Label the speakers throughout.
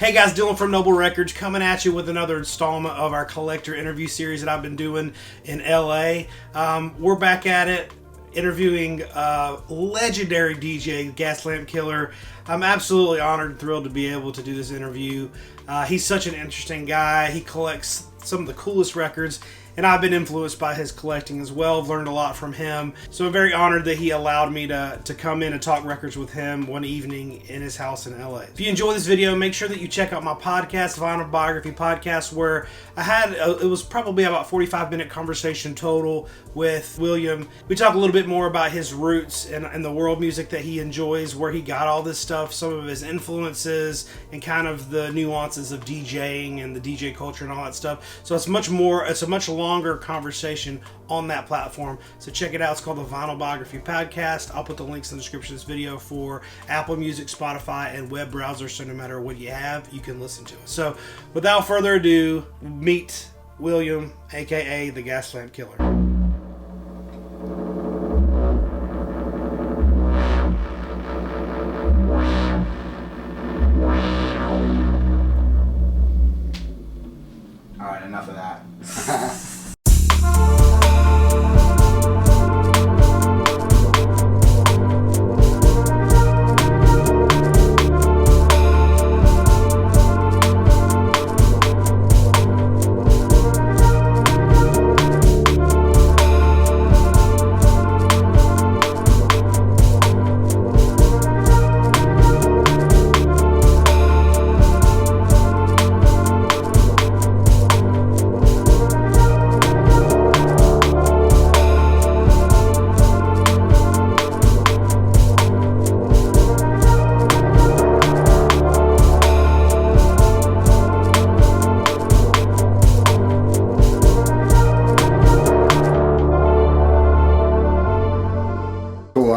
Speaker 1: Hey guys, Dylan from Noble Records coming at you with another installment of our collector interview series that I've been doing in LA. We're back at it, interviewing legendary DJ, Gaslamp Killer. I'm absolutely honored and thrilled to be able to do this interview. He's such an interesting guy. He collects some of the coolest records, and I've been influenced by his collecting as well. I've learned a lot from him. So I'm very honored that he allowed me to come in and talk records with him one evening in his house in LA. If you enjoy this video, make sure that you check out my podcast, Vinyl Biography Podcast, where I had, it was probably about 45-minute conversation total with William. We talk a little bit more about his roots and the world music that he enjoys, where he got all this stuff, some of his influences, and kind of the nuances of DJing and the DJ culture and all that stuff. So it's a much longer conversation on that platform. So check it out. It's called the Vinyl Biography Podcast. I'll put the links in the description of this video for Apple Music, Spotify, and web browsers. So no matter what you have, you can listen to it. So without further ado, meet William, aka the Gaslamp Killer.
Speaker 2: Alright, enough of that.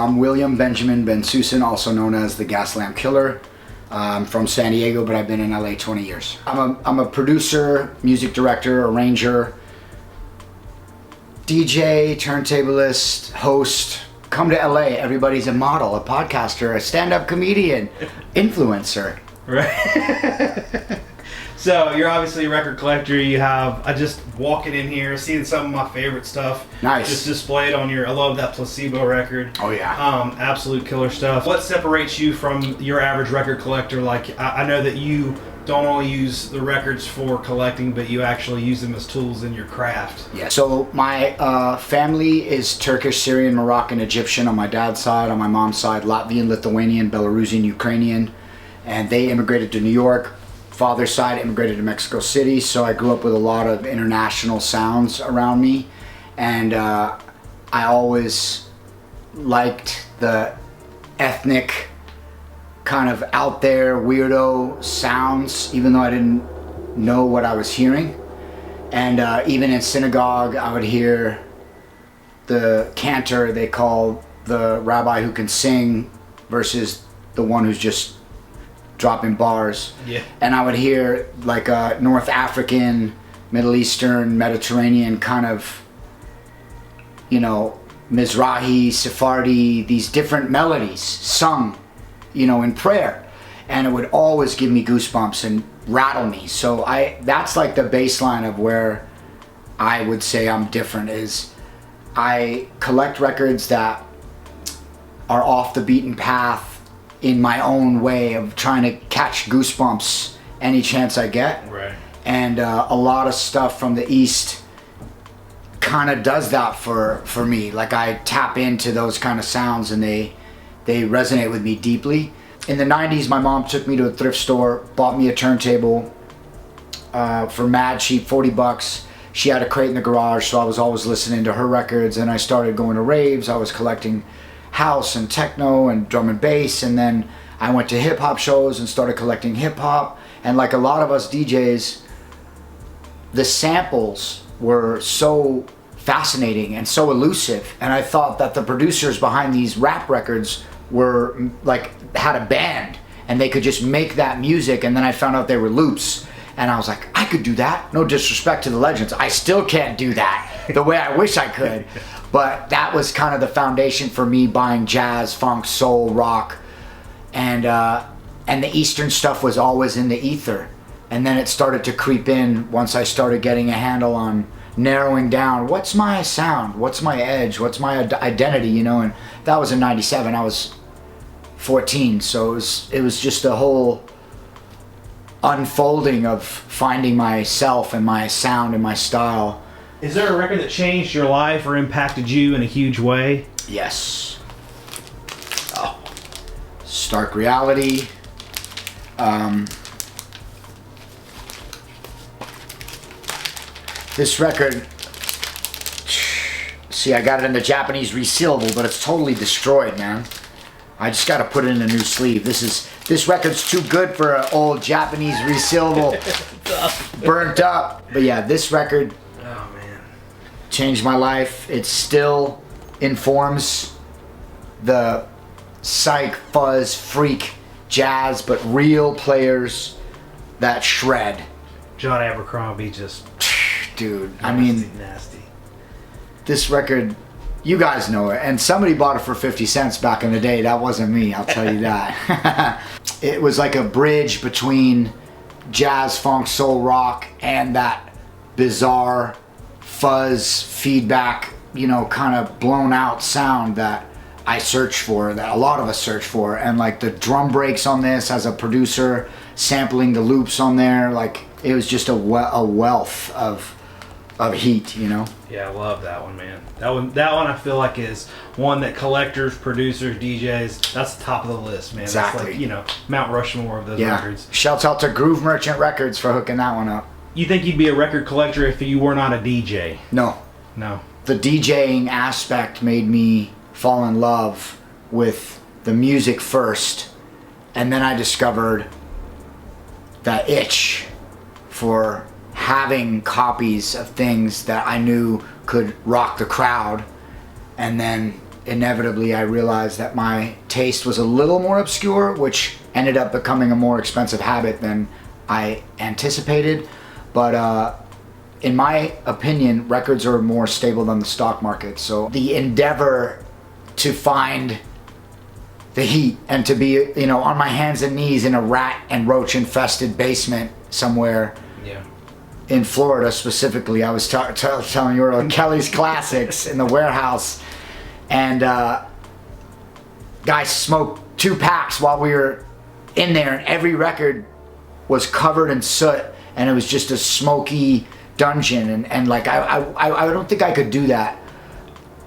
Speaker 2: I'm William Benjamin Ben-Susan, also known as the Gaslamp Killer. I'm from San Diego, but I've been in LA 20 years. I'm a producer, music director, arranger, DJ, turntablist, host. Come to LA, everybody's a model, a podcaster, a stand-up comedian, influencer.
Speaker 1: Right. So you're obviously a record collector. You have, I just walking in here, seeing some of my favorite stuff.
Speaker 2: Nice.
Speaker 1: Just displayed on your, I love that Placebo record.
Speaker 2: Oh yeah.
Speaker 1: Absolute killer stuff. What separates you from your average record collector? Like, I know that you don't only use the records for collecting, but you actually use them as tools in your craft.
Speaker 2: Yeah. So my family is Turkish, Syrian, Moroccan, Egyptian on my dad's side. On my mom's side, Latvian, Lithuanian, Belarusian, Ukrainian. And they immigrated to New York. Father's side immigrated to Mexico City, so I grew up with a lot of international sounds around me, and I always liked the ethnic kind of out there weirdo sounds, even though I didn't know what I was hearing. And even in synagogue, I would hear the cantor, they call the rabbi who can sing, versus the one who's just dropping bars.
Speaker 1: Yeah.
Speaker 2: And I would hear like a North African, Middle Eastern, Mediterranean kind of, you know, Mizrahi, Sephardi, these different melodies sung, you know, in prayer. And it would always give me goosebumps and rattle me. So that's like the baseline of where I would say I'm different, is I collect records that are off the beaten path in my own way of trying to catch goosebumps any chance I get.
Speaker 1: Right.
Speaker 2: And a lot of stuff from the East kind of does that for me. Like, I tap into those kind of sounds and they resonate with me deeply. In the 90s, my mom took me to a thrift store, bought me a turntable for mad cheap, 40 bucks. She had a crate in the garage, so I was always listening to her records, and I started going to raves. I was collecting house and techno and drum and bass, and then I went to hip hop shows and started collecting hip hop. And like a lot of us DJs, the samples were so fascinating and so elusive, and I thought that the producers behind these rap records were like, had a band and they could just make that music. And then I found out they were loops, and I was like, I could do that. No disrespect to the legends, I still can't do that the way I wish I could. But that was kind of the foundation for me buying jazz, funk, soul, rock, and And the Eastern stuff was always in the ether. And then it started to creep in once I started getting a handle on narrowing down, what's my sound, what's my edge, what's my identity, you know. And that was in 97. I was 14, so it was just a whole unfolding of finding myself and my sound and my style.
Speaker 3: Is there a record that changed your life or impacted you in a huge way?
Speaker 2: Yes. Oh. Stark Reality. This record, see, I got it in the Japanese resealable, but it's totally destroyed, man. I just got to put it in a new sleeve. This record's too good for an old Japanese resealable, burnt up. But yeah, this record changed my life. It still informs the psych, fuzz, freak, jazz, but real players that shred.
Speaker 3: John Abercrombie just...
Speaker 2: Dude, I mean,
Speaker 3: nasty.
Speaker 2: This record, you guys know it, and somebody bought it for 50 cents back in the day. That wasn't me, I'll tell you that. It was like a bridge between jazz, funk, soul, rock, and that bizarre fuzz, feedback, you know, kind of blown out sound that I search for, that a lot of us search for. And like the drum breaks on this as a producer, sampling the loops on there, like it was just a wealth of heat, you know.
Speaker 3: Yeah, I love that one, man. That one I feel like is one that collectors, producers, DJs, that's the top of the list, man.
Speaker 2: Exactly.
Speaker 3: That's like, you know, Mount Rushmore of those records.
Speaker 2: Shouts out to Groove Merchant Records for hooking that one up.
Speaker 3: You think you'd be a record collector if you were not a DJ?
Speaker 2: No. The DJing aspect made me fall in love with the music first, and then I discovered that itch for having copies of things that I knew could rock the crowd. And then inevitably I realized that my taste was a little more obscure, which ended up becoming a more expensive habit than I anticipated. But in my opinion, records are more stable than the stock market. So the endeavor to find the heat and to be, you know, on my hands and knees in a rat and roach infested basement somewhere in Florida specifically. I was telling you about Kelly's Classics in the warehouse, and guys smoked 2 packs while we were in there, and every record was covered in soot, and it was just a smoky dungeon. And like I don't think I could do that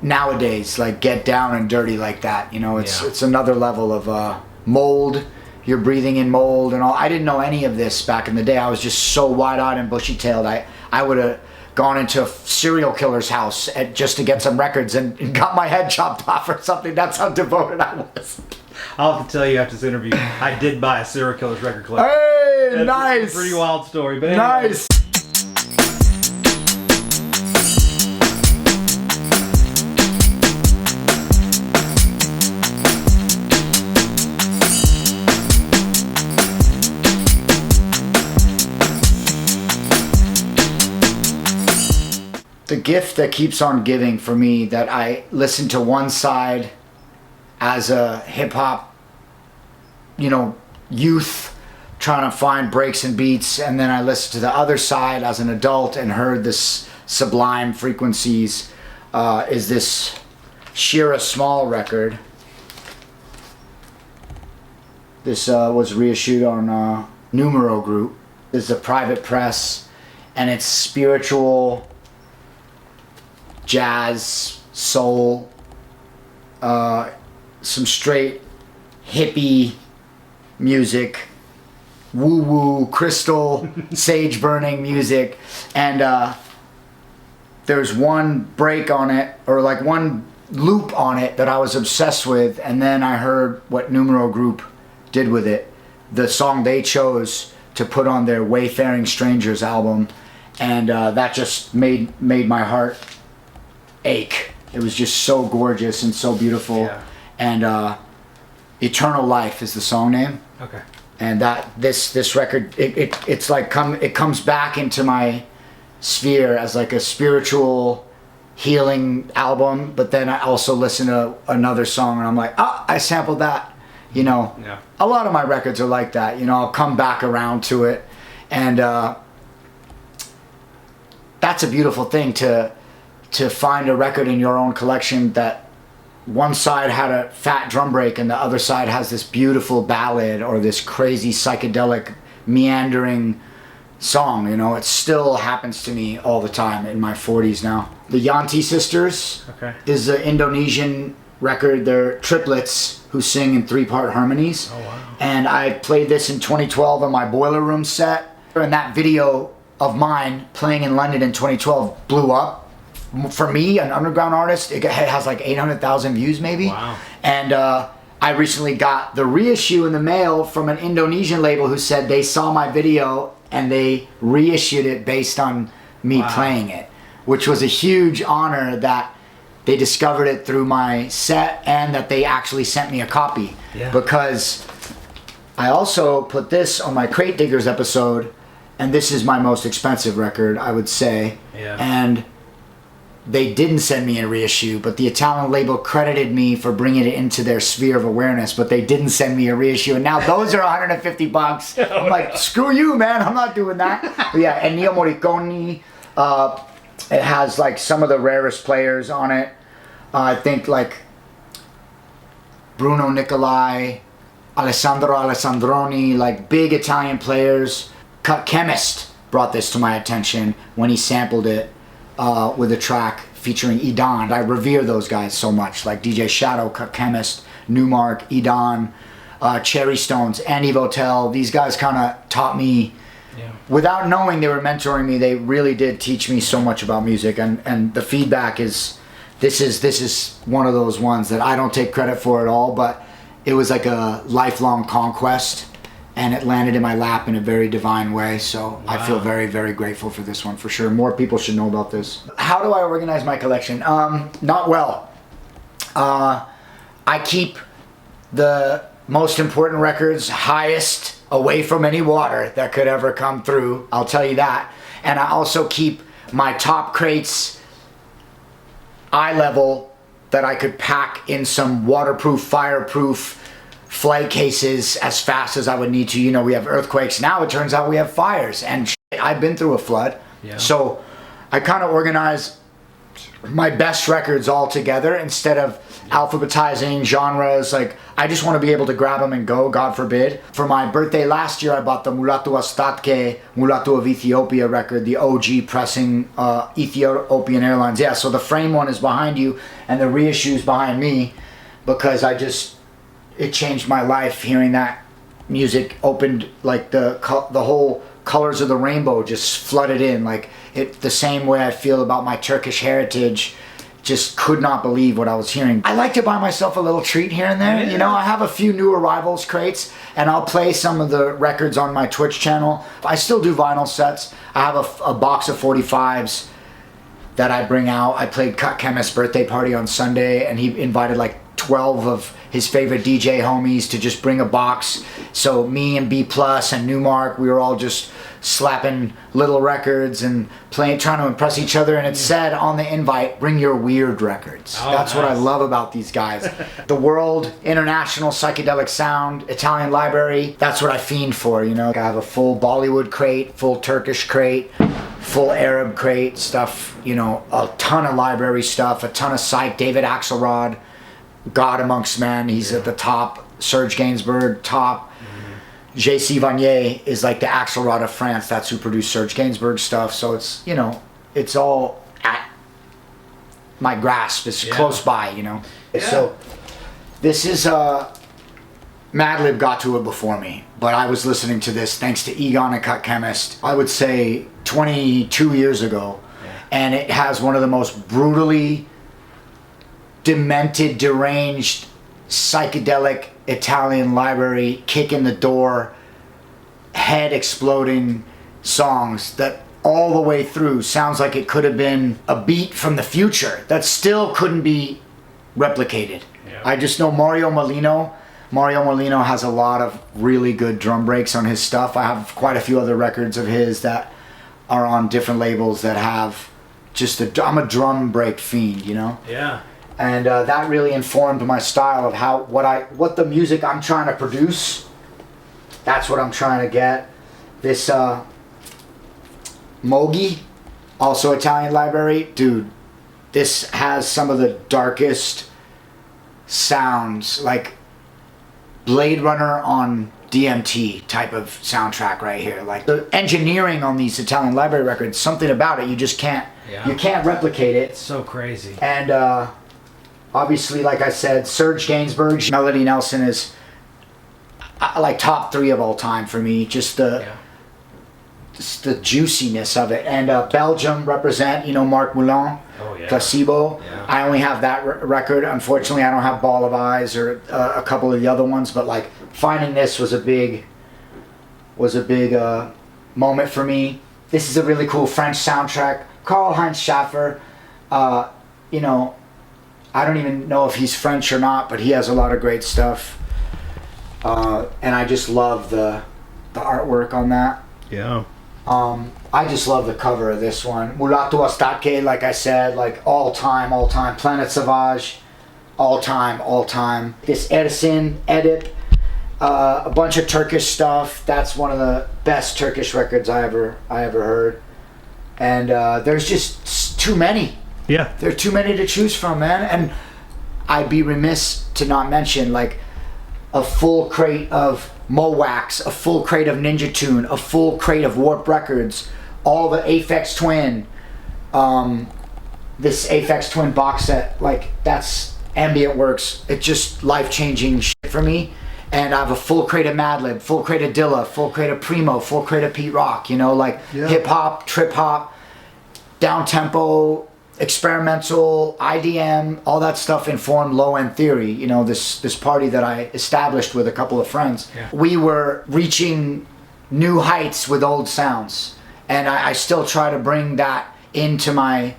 Speaker 2: nowadays, like get down and dirty like that, you know. It's another level of mold. You're breathing in mold and all. I didn't know any of this back in the day. I was just so wide-eyed and bushy-tailed. I would have gone into a serial killer's house just to get some records and got my head chopped off or something. That's how devoted I was.
Speaker 3: I'll have to tell you after this interview, I did buy a serial killer's record collection.
Speaker 2: Hey,
Speaker 3: That's
Speaker 2: nice.
Speaker 3: A pretty wild story, but anyway.
Speaker 2: Nice. The gift that keeps on giving for me, that I listen to one side as a hip hop, you know, youth trying to find breaks and beats, and then I listened to the other side as an adult and heard this sublime frequencies, is this Shira Small record. This was reissued on Numero Group. This is a private press, and it's spiritual jazz, soul, some straight hippie music, woo-woo, crystal, sage burning music. And there's one break on it, or like one loop on it, that I was obsessed with, and then I heard what Numero Group did with it, the song they chose to put on their Wayfaring Strangers album, and that just made my heart ache. It was just so gorgeous and so beautiful. And Eternal Life is the song name.
Speaker 3: Okay.
Speaker 2: And that this record, it's like it comes back into my sphere as like a spiritual healing album, but then I also listen to another song and I'm like, I sampled that You know,
Speaker 3: Yeah.
Speaker 2: a lot of my records are like that. You know, I'll come back around to it, and that's a beautiful thing to find a record in your own collection that one side had a fat drum break and the other side has this beautiful ballad or this crazy psychedelic meandering song. You know, it still happens to me all the time in my 40s now. The Yanti Sisters is an Indonesian record. They're triplets who sing in 3-part harmonies.
Speaker 3: Oh, wow.
Speaker 2: And I played this in 2012 on my Boiler Room set. And that video of mine playing in London in 2012 blew up. For me, an underground artist, it has like 800,000 views maybe.
Speaker 3: Wow.
Speaker 2: And I recently got the reissue in the mail from an Indonesian label who said they saw my video and they reissued it based on me playing it, which was a huge honor that they discovered it through my set and that they actually sent me a copy.
Speaker 3: Yeah.
Speaker 2: Because I also put this on my Crate Diggers episode, and this is my most expensive record, I would say.
Speaker 3: Yeah.
Speaker 2: And they didn't send me a reissue, but the Italian label credited me for bringing it into their sphere of awareness, but they didn't send me a reissue, and now those are $150. I'm like, screw you, man, I'm not doing that. But yeah, Ennio Morricone, it has like some of the rarest players on it. I think like Bruno Nicolai, Alessandro Alessandroni, like big Italian players. Cut Chemist brought this to my attention when he sampled it with a track featuring Edan. I revere those guys so much, like DJ Shadow, Cut Chemist, Newmark, Edan, Cherry Stones, Andy Votel. These guys kind of taught me, without knowing they were mentoring me, they really did teach me so much about music. And the feedback is, this is one of those ones that I don't take credit for at all, but it was like a lifelong conquest, and it landed in my lap in a very divine way. So I feel very, very grateful for this one, for sure. More people should know about this. How do I organize my collection? Not well. I keep the most important records highest away from any water that could ever come through. I'll tell you that. And I also keep my top crates eye level that I could pack in some waterproof, fireproof flight cases as fast as I would need to. You know, we have earthquakes. Now it turns out we have fires, and I've been through a flood. Yeah. So I kind of organize my best records all together instead of alphabetizing genres. Like, I just want to be able to grab them and go, God forbid. For my birthday last year, I bought the Mulatu Astatke, Mulatu of Ethiopia record, the OG pressing Ethiopian Airlines. Yeah, so the frame one is behind you and the reissue is behind me, because it changed my life hearing that music. Opened like the whole colors of the rainbow just flooded in, like it the same way I feel about my Turkish heritage. Just could not believe what I was hearing. I like to buy myself a little treat here and there. You know, I have a few new arrivals crates, and I'll play some of the records on my Twitch channel. I still do vinyl sets. I have a box of 45s that I bring out. I played Cut Chemist's birthday party on Sunday, and he invited like 12 of his favorite DJ homies to just bring a box. So me and B Plus and Newmark, we were all just slapping little records and trying to impress each other. And it said on the invite, bring your weird records. That's what I love about these guys. The world, international psychedelic sound, Italian library, that's what I fiend for, you know. I have a full Bollywood crate, full Turkish crate, full Arab crate, stuff, you know, a ton of library stuff, a ton of psych. David Axelrod, God amongst men, he's at the top. Serge Gainsbourg, top. J.C. Vanier is like the Axelrod of France. That's who produced Serge Gainsbourg stuff. So it's, you know, it's all at my grasp. It's close by, you know. So this is Madlib got to it before me, but I was listening to this thanks to Egon and Cut Chemist, I would say 22 years ago. And it has one of the most brutally demented, deranged, psychedelic Italian library, kick in the door, head exploding songs that all the way through sounds like it could have been a beat from the future that still couldn't be replicated. I just know Mario Molino has a lot of really good drum breaks on his stuff. I have quite a few other records of his that are on different labels that have just I'm a drum break fiend, you know? And that really informed my style of what the music I'm trying to produce. That's what I'm trying to get. This Mogi, also Italian library, dude. This has some of the darkest sounds, like Blade Runner on DMT type of soundtrack right here. Like the engineering on these Italian library records, something about it you just can't, you can't replicate it.
Speaker 3: It's so crazy.
Speaker 2: And obviously, like I said, Serge Gainsbourg, Melody Nelson is like top 3 of all time for me. Just the juiciness of it. And Belgium represent, you know, Marc Moulin, Placebo.
Speaker 3: Yeah.
Speaker 2: I only have that record. Unfortunately, I don't have Ball of Eyes or a couple of the other ones. But like finding this was a big moment for me. This is a really cool French soundtrack. Karl-Heinz Schaffer, you know, I don't even know if he's French or not, but he has a lot of great stuff. And I just love the artwork on that.
Speaker 3: Yeah.
Speaker 2: I just love the cover of this one. Mulatto Astake, like I said, like all time. Planet Sauvage, all time. This Ersin, Edip, a bunch of Turkish stuff. That's one of the best Turkish records I ever heard. And there's just too many.
Speaker 3: Yeah.
Speaker 2: There are too many to choose from, man. And I'd be remiss to not mention like a full crate of Mowax, a full crate of Ninja Tune, a full crate of Warp Records, all the Aphex Twin, this Aphex Twin box set, like that's Ambient Works. It's just life-changing shit for me. And I have a full crate of Madlib, full crate of Dilla, full crate of Primo, full crate of Pete Rock, you know, like hip hop, trip hop, down tempo, experimental, IDM, all that stuff informed Low End Theory, you know, this party that I established with a couple of friends.
Speaker 3: Yeah.
Speaker 2: We were reaching new heights with old sounds, and I still try to bring that into my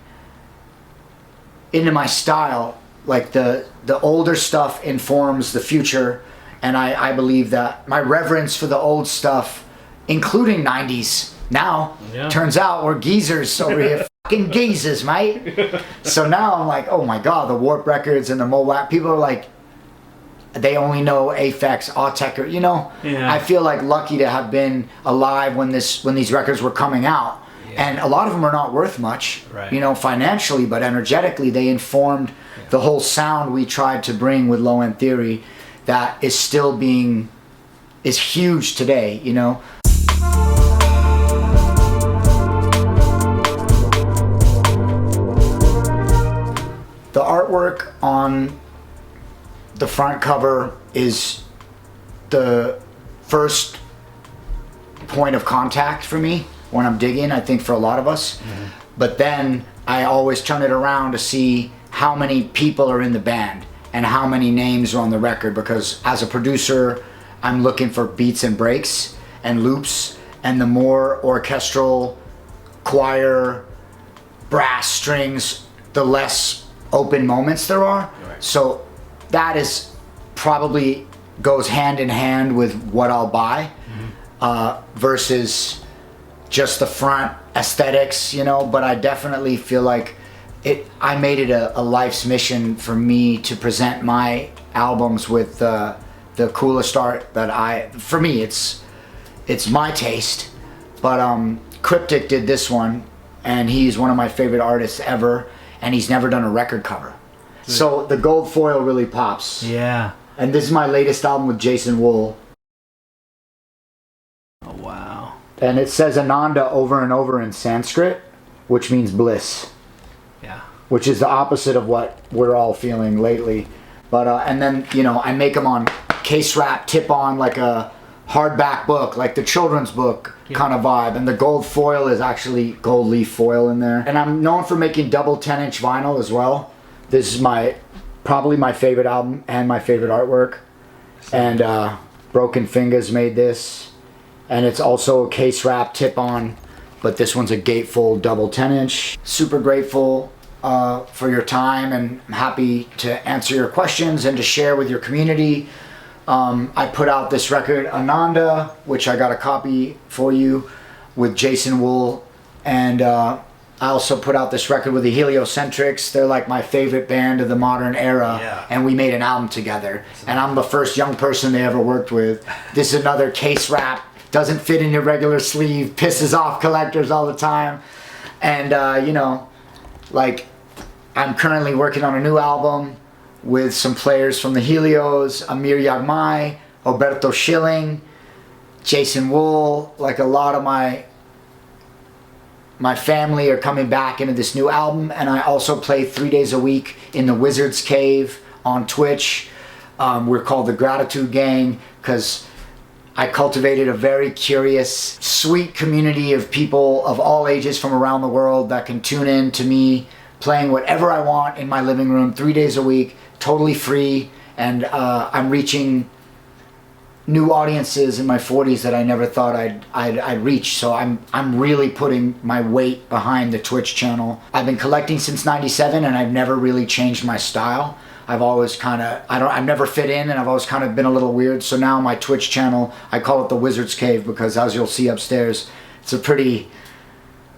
Speaker 2: style. Like the older stuff informs the future, and I believe that my reverence for the old stuff, including 90s now, turns out we're geezers over here. Fucking geezers, mate. So now I'm like, oh my god, the Warp Records and the Mowax, people are like, they only know Aphex, Autek, you know. I feel like lucky to have been alive when these records were coming out. And a lot of them are not worth much, you know, financially, but energetically they informed the whole sound we tried to bring with Low End Theory that is still is huge today, you know. The artwork on the front cover is the first point of contact for me when I'm digging, I think for a lot of us. But then I always turn it around to see how many people are in the band and how many names are on the record, because as a producer, I'm looking for beats and breaks and loops, and the more orchestral, choir, brass, strings, the less open moments there are. So that is probably goes hand in hand with what I'll buy, versus just the front aesthetics, you know. But I definitely feel like I made it a life's mission for me to present my albums with the coolest art that for me it's my taste. But Cryptic did this one, and he's one of my favorite artists ever, and he's never done a record cover. So the gold foil really pops.
Speaker 3: Yeah.
Speaker 2: And this is my latest album with Jason Wool.
Speaker 3: Oh, wow.
Speaker 2: And it says Ananda over and over in Sanskrit, which means bliss.
Speaker 3: Yeah.
Speaker 2: Which is the opposite of what we're all feeling lately. But, and then, you know, I make them on case wrap, tip on, like a hardback book, like the children's book kind of vibe. And the gold foil is actually gold leaf foil in there. And I'm known for making double 10-inch vinyl as well. This is probably my favorite album and my favorite artwork. And Broken Fingers made this. And it's also a case wrap tip on, but this one's a gatefold double 10-inch. Super grateful for your time, and I'm happy to answer your questions and to share with your community. I put out this record, Ananda, which I got a copy for you with Jason Wool, and I also put out this record with the Heliocentrics. They're like my favorite band of the modern era.
Speaker 3: Yeah.
Speaker 2: And we made an album together. And I'm the first young person they ever worked with. This is another case wrap. Doesn't fit in your regular sleeve. Pisses off collectors all the time. And, you know, like, I'm currently working on a new album with some players from the Helios, Amir Yagmai, Roberto Schilling, Jason Wool. Like, a lot of my family are coming back into this new album. And I also play 3 days a week in the Wizard's Cave on Twitch. We're called the Gratitude Gang because I cultivated a very curious, sweet community of people of all ages from around the world that can tune in to me playing whatever I want in my living room 3 days a week, totally free. And I'm reaching new audiences in my 40s that I never thought I'd reach. So I'm really putting my weight behind the Twitch channel. I've been collecting since '97 and I've never really changed my style. I've always I've never fit in, and I've always kind of been a little weird. So now my Twitch channel, I call it the Wizard's Cave because, as you'll see upstairs, it's a pretty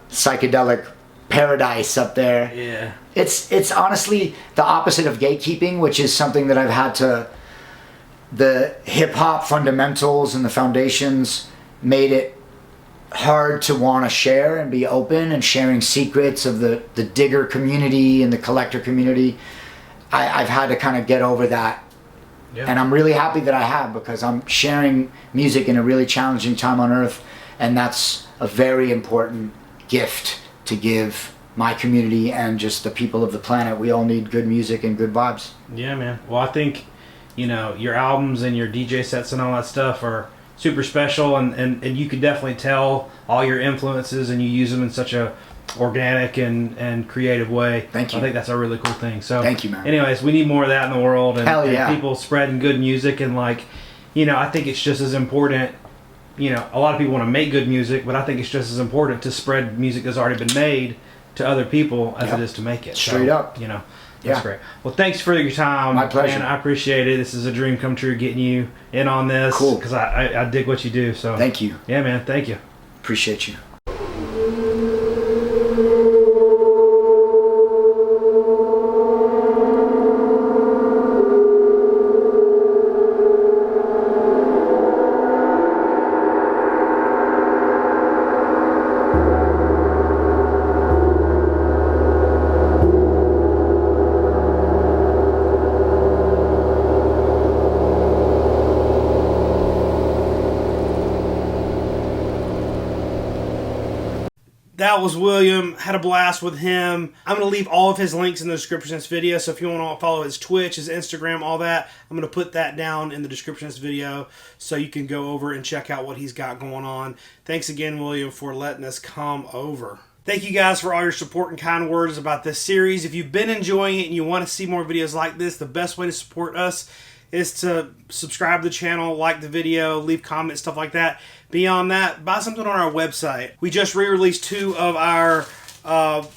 Speaker 2: psychedelic paradise up there.
Speaker 3: Yeah.
Speaker 2: It's honestly the opposite of gatekeeping, which is something that I've had to. The hip-hop fundamentals and the foundations made it hard to want to share and be open, and sharing secrets of the digger community and the collector community. I've had to kind of get over that. Yeah. And I'm really happy that I have, because I'm sharing music in a really challenging time on Earth, and that's a very important gift to give my community and just the people of the planet. We all need good music and good vibes.
Speaker 3: Yeah, man. Well, I think, you know, your albums and your DJ sets and all that stuff are super special, and you can definitely tell all your influences, and you use them in such a organic and creative way.
Speaker 2: Thank you.
Speaker 3: I think that's a really cool thing. So
Speaker 2: thank you, man.
Speaker 3: Anyways, we need more of that in the world, and,
Speaker 2: hell yeah.
Speaker 3: And people spreading good music, and like, you know, I think it's just as important. You know, a lot of people want to make good music, but I think it's just as important to spread music that's already been made to other people as it is to make it.
Speaker 2: Straight up.
Speaker 3: You know. That's great. Well, thanks for your time.
Speaker 2: My pleasure.
Speaker 3: Man, I appreciate it. This is a dream come true getting you in on this.
Speaker 2: Cool.
Speaker 3: Because I dig what you do. So
Speaker 2: thank you.
Speaker 3: Yeah, man. Thank you.
Speaker 2: Appreciate you.
Speaker 1: That was William. Had a blast with him. I'm going to leave all of his links in the description of this video, so if you want to follow his Twitch, his Instagram, all that, I'm going to put that down in the description of this video so you can go over and check out what he's got going on. Thanks again, William, for letting us come over. Thank you guys for all your support and kind words about this series. If you've been enjoying it and you want to see more videos like this, the best way to support us is to subscribe to the channel, like the video, leave comments, stuff like that. Beyond that, buy something on our website. We just re-released 2 of our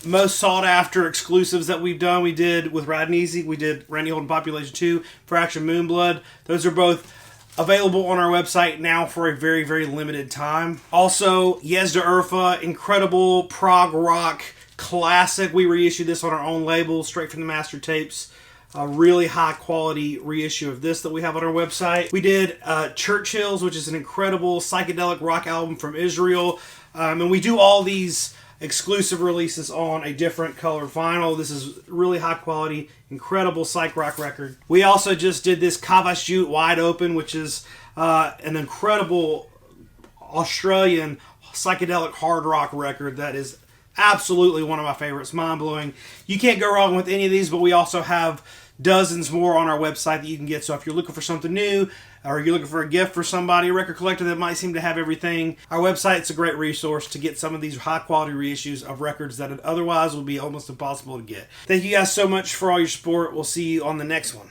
Speaker 1: most sought-after exclusives that we've done. We did with Rad and Easy. We did Randy Holden Population 2, Fraction Moonblood. Those are both available on our website now for a very, very limited time. Also, Yezda Urfa, incredible prog rock classic. We reissued this on our own label, straight from the master tapes. A really high quality reissue of this that we have on our website. We did Churchill's, which is an incredible psychedelic rock album from Israel. And we do all these exclusive releases on a different color vinyl. This is really high quality, incredible psych rock record. We also just did this Kavash Jute Wide Open, which is an incredible Australian psychedelic hard rock record that is absolutely one of my favorites. Mind-blowing. You can't go wrong with any of these, but we also have dozens more on our website that you can get. So if you're looking for something new, or you're looking for a gift for somebody, a record collector that might seem to have everything, our website's a great resource to get some of these high-quality reissues of records that otherwise would be almost impossible to get. Thank you guys so much for all your support. We'll see you on the next one.